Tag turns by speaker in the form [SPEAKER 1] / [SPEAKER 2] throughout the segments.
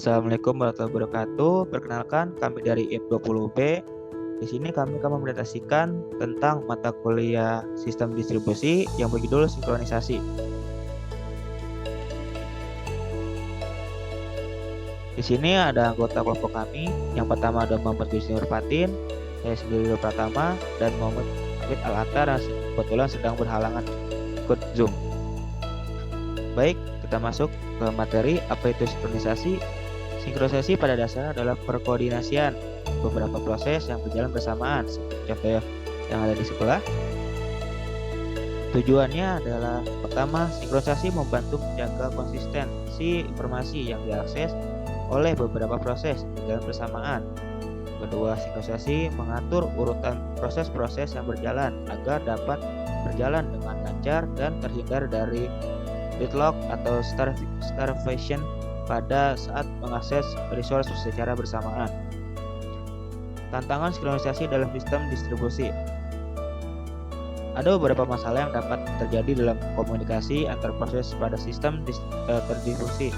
[SPEAKER 1] Assalamualaikum warahmatullahi wabarakatuh. Perkenalkan, kami dari IF20B. Di sini kami akan mempresentasikan tentang mata kuliah sistem distribusi yang berjudul sinkronisasi. Di sini ada anggota kelompok kami. Yang pertama ada Muhammad Yusni Nurfatin, saya sendiri Pratama, dan Muhammad Hafid Al-Atar yang kebetulan sedang berhalangan ikut Zoom. Baik, kita masuk ke materi. Apa itu sinkronisasi? Sinkronisasi pada dasarnya adalah perkoordinasian beberapa proses yang berjalan bersamaan, seperti contoh yang ada di sebelah. Tujuannya adalah pertama, sinkronisasi membantu menjaga konsistensi informasi yang diakses oleh beberapa proses yang berjalan bersamaan. Kedua, sinkronisasi mengatur urutan proses-proses yang berjalan agar dapat berjalan dengan lancar dan terhindar dari deadlock atau starvation pada saat mengakses resource secara bersamaan. Tantangan sinkronisasi dalam sistem distribusi. Ada beberapa masalah yang dapat terjadi dalam komunikasi antar proses pada sistem terdistribusi,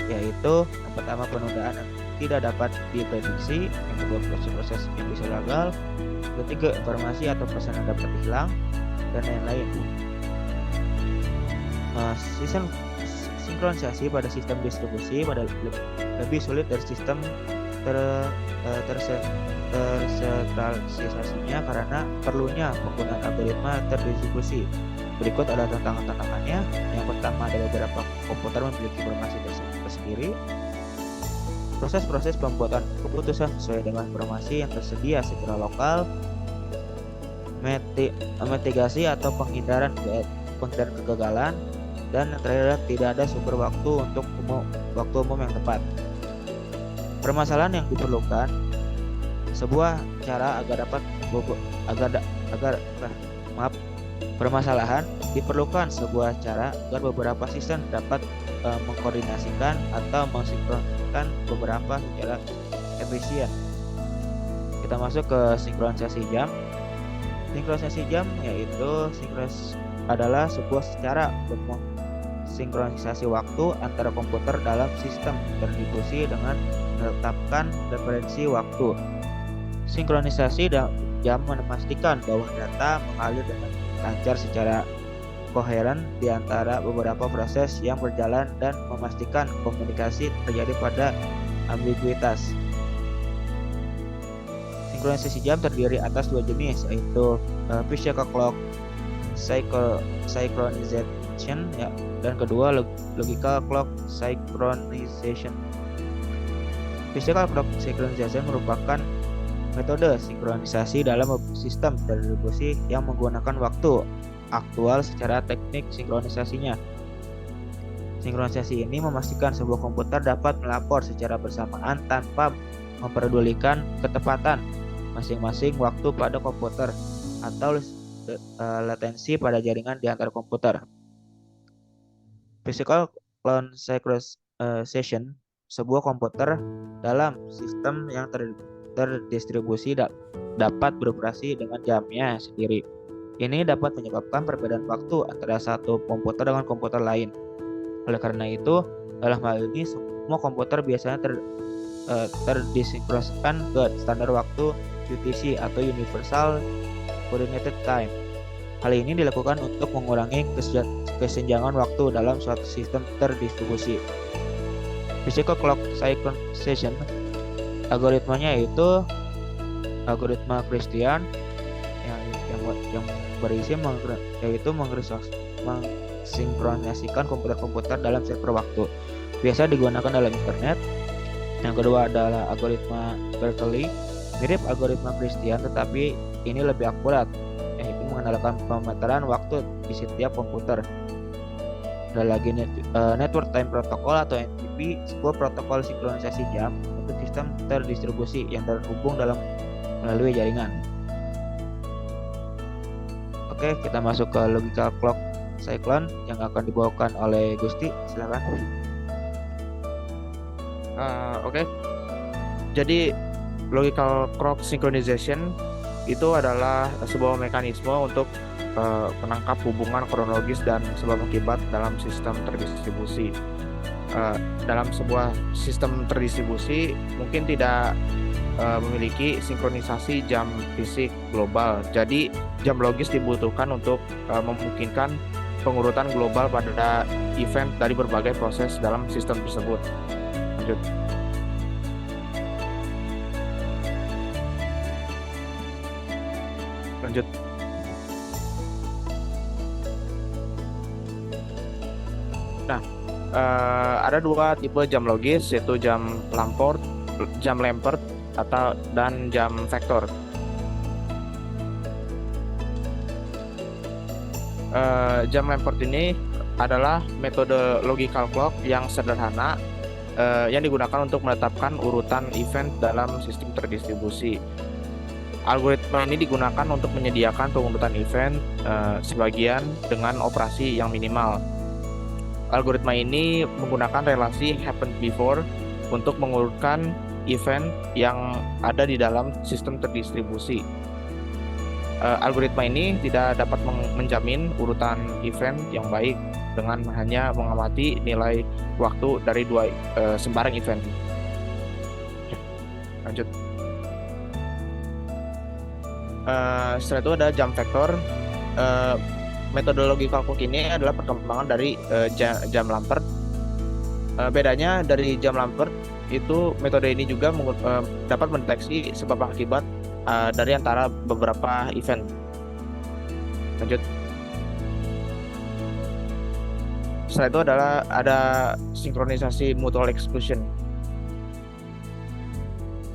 [SPEAKER 1] yaitu yang pertama penundaan yang tidak dapat diprediksi, yang kedua proses-proses yang bisa gagal, ketiga informasi atau pesan yang dapat hilang, dan lain-lain. Sistem sinkronisasi pada sistem distribusi lebih sulit dari sistem tersentralisasinya karena perlunya penggunaan algoritma terdistribusi. Berikut adalah tantangannya. Yang pertama, ada beberapa komputer memiliki informasi tersendiri. Proses-proses pembuatan keputusan sesuai dengan informasi yang tersedia secara lokal. Mitigasi atau penghindaran kegagalan. Dan yang terakhir adalah tidak ada sumber waktu untuk waktu umum yang tepat. Permasalahan yang diperlukan sebuah cara permasalahan diperlukan sebuah cara agar beberapa sistem dapat mengkoordinasikan atau mensinkronkan beberapa secara efisien. Kita masuk ke sinkronisasi jam. Sinkronisasi jam yaitu adalah sebuah cara untuk sinkronisasi waktu antara komputer dalam sistem terdistribusi dengan menetapkan referensi waktu. Sinkronisasi jam memastikan bahwa data mengalir dengan lancar secara koheren di antara beberapa proses yang berjalan dan memastikan komunikasi terjadi pada ambiguitas. Sinkronisasi jam terdiri atas dua jenis, yaitu physical clock synchronization dan kedua logical clock synchronization. Physical clock synchronization merupakan metode sinkronisasi dalam sistem terdistribusi yang menggunakan waktu aktual secara teknik sinkronisasinya. Sinkronisasi ini memastikan sebuah komputer dapat melapor secara bersamaan tanpa memperdulikan ketepatan masing-masing waktu pada komputer atau latensi pada jaringan di antar komputer. Physical clock synchronization, sebuah komputer dalam sistem yang terdistribusi dapat beroperasi dengan jamnya sendiri. Ini dapat menyebabkan perbedaan waktu antara satu komputer dengan komputer lain. Oleh karena itu, dalam hal ini semua komputer biasanya terdinkronisikan ke standar waktu UTC atau Universal Coordinated Time. Hal ini dilakukan untuk mengurangi kesenjangan waktu dalam suatu sistem terdistribusi. Physical clock synchronization, algoritmanya yaitu algoritma Christian yang berisi yaitu mensinkronasikan komputer-komputer dalam server waktu. Biasa digunakan dalam internet. Yang kedua adalah algoritma Berkeley, mirip algoritma Christian tetapi ini lebih akurat, yaitu mengandalkan pemeteran waktu di setiap komputer. Ada lagi Network Time Protocol atau NTP, sebuah protokol sinkronisasi jam untuk sistem terdistribusi yang terhubung melalui jaringan. Oke, kita masuk ke logical clock cyclone yang akan dibawakan oleh Gusti. Silakan.
[SPEAKER 2] Oke. Jadi logical clock synchronization itu adalah sebuah mekanisme untuk menangkap hubungan kronologis dan sebab akibat dalam sistem terdistribusi. dalam sebuah sistem terdistribusi mungkin tidak memiliki sinkronisasi jam fisik global. Jadi jam logis dibutuhkan untuk memungkinkan pengurutan global pada event dari berbagai proses dalam sistem tersebut. Lanjut. Lanjut. Nah, ada dua tipe jam logis, yaitu jam Lamport, dan jam vektor. Jam Lamport ini adalah metode logical clock yang sederhana yang digunakan untuk menetapkan urutan event dalam sistem terdistribusi. Algoritma ini digunakan untuk menyediakan pengurutan event sebagian dengan operasi yang minimal. Algoritma ini menggunakan relasi happen before untuk mengurutkan event yang ada di dalam sistem terdistribusi. Algoritma ini tidak dapat menjamin urutan event yang baik dengan hanya mengamati nilai waktu dari dua sembarang event. Lanjut. Setelah itu ada jam vektor. Metodologi clock ini adalah perkembangan dari jam Lampert. Bedanya dari jam Lampert itu metode ini juga dapat mendeteksi sebab akibat dari antara beberapa event. Lanjut. Setelah itu ada sinkronisasi mutual exclusion.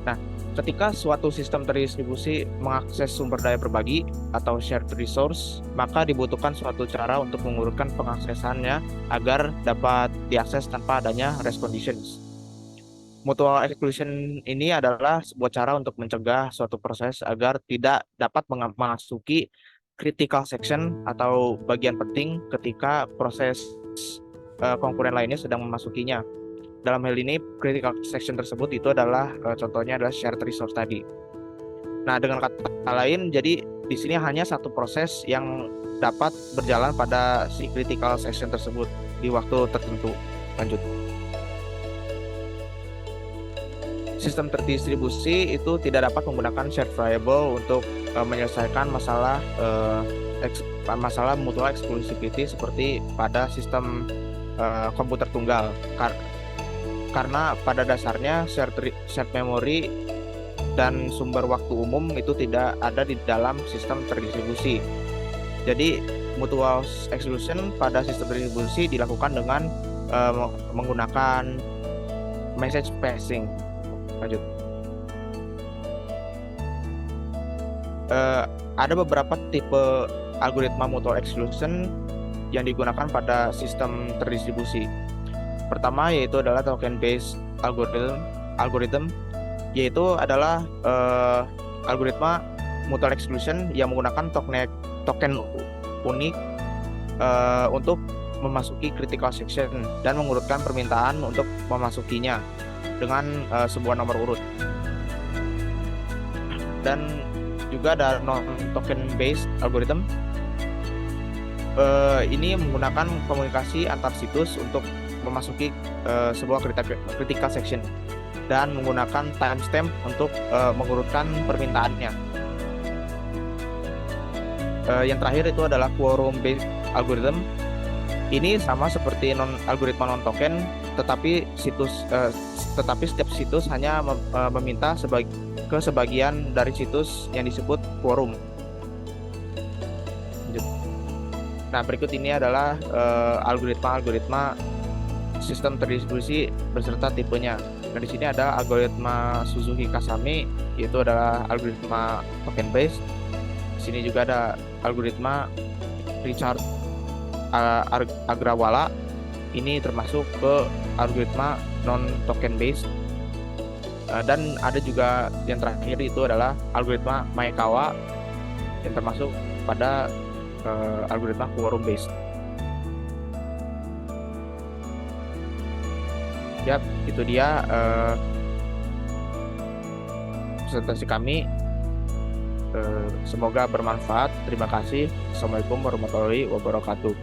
[SPEAKER 2] Nah, ketika suatu sistem terdistribusi mengakses sumber daya berbagi atau shared resource, maka dibutuhkan suatu cara untuk mengurutkan pengaksesannya agar dapat diakses tanpa adanya race conditions. Mutual exclusion ini adalah sebuah cara untuk mencegah suatu proses agar tidak dapat memasuki critical section atau bagian penting ketika proses konkuren lainnya sedang memasukinya. Dalam hal ini, critical section tersebut itu adalah contohnya adalah shared resource tadi. Nah, dengan kata lain, jadi di sini hanya satu proses yang dapat berjalan pada si critical section tersebut di waktu tertentu. Lanjut. Sistem terdistribusi itu tidak dapat menggunakan shared variable untuk menyelesaikan masalah mutual exclusivity seperti pada sistem komputer tunggal. Karena pada dasarnya shared memory dan sumber waktu umum itu tidak ada di dalam sistem terdistribusi. Jadi mutual exclusion pada sistem terdistribusi dilakukan dengan menggunakan message passing. Lanjut. Ada beberapa tipe algoritma mutual exclusion yang digunakan pada sistem terdistribusi. Pertama yaitu adalah token based algorithm, yaitu adalah algoritma mutual exclusion yang menggunakan token unik untuk memasuki critical section dan mengurutkan permintaan untuk memasukinya dengan sebuah nomor urut. Dan juga ada non-token based algorithm. Ini menggunakan komunikasi antar situs untuk memasuki sebuah critical section dan menggunakan timestamp untuk mengurutkan permintaannya. Yang terakhir itu adalah quorum based algorithm. Ini sama seperti algoritma non token, tetapi setiap situs hanya meminta ke sebagian dari situs yang disebut quorum. Nah, berikut ini adalah algoritma sistem terdistribusi beserta tipenya. Nah, di sini ada algoritma Suzuki-Kasami, yaitu adalah algoritma token based. Di sini juga ada algoritma Richard Agrawala. Ini termasuk ke algoritma non token based. Dan ada juga yang terakhir itu adalah algoritma Maekawa yang termasuk pada algoritma quorum based. Ya, itu dia presentasi kami. Semoga bermanfaat. Terima kasih. Assalamualaikum warahmatullahi wabarakatuh.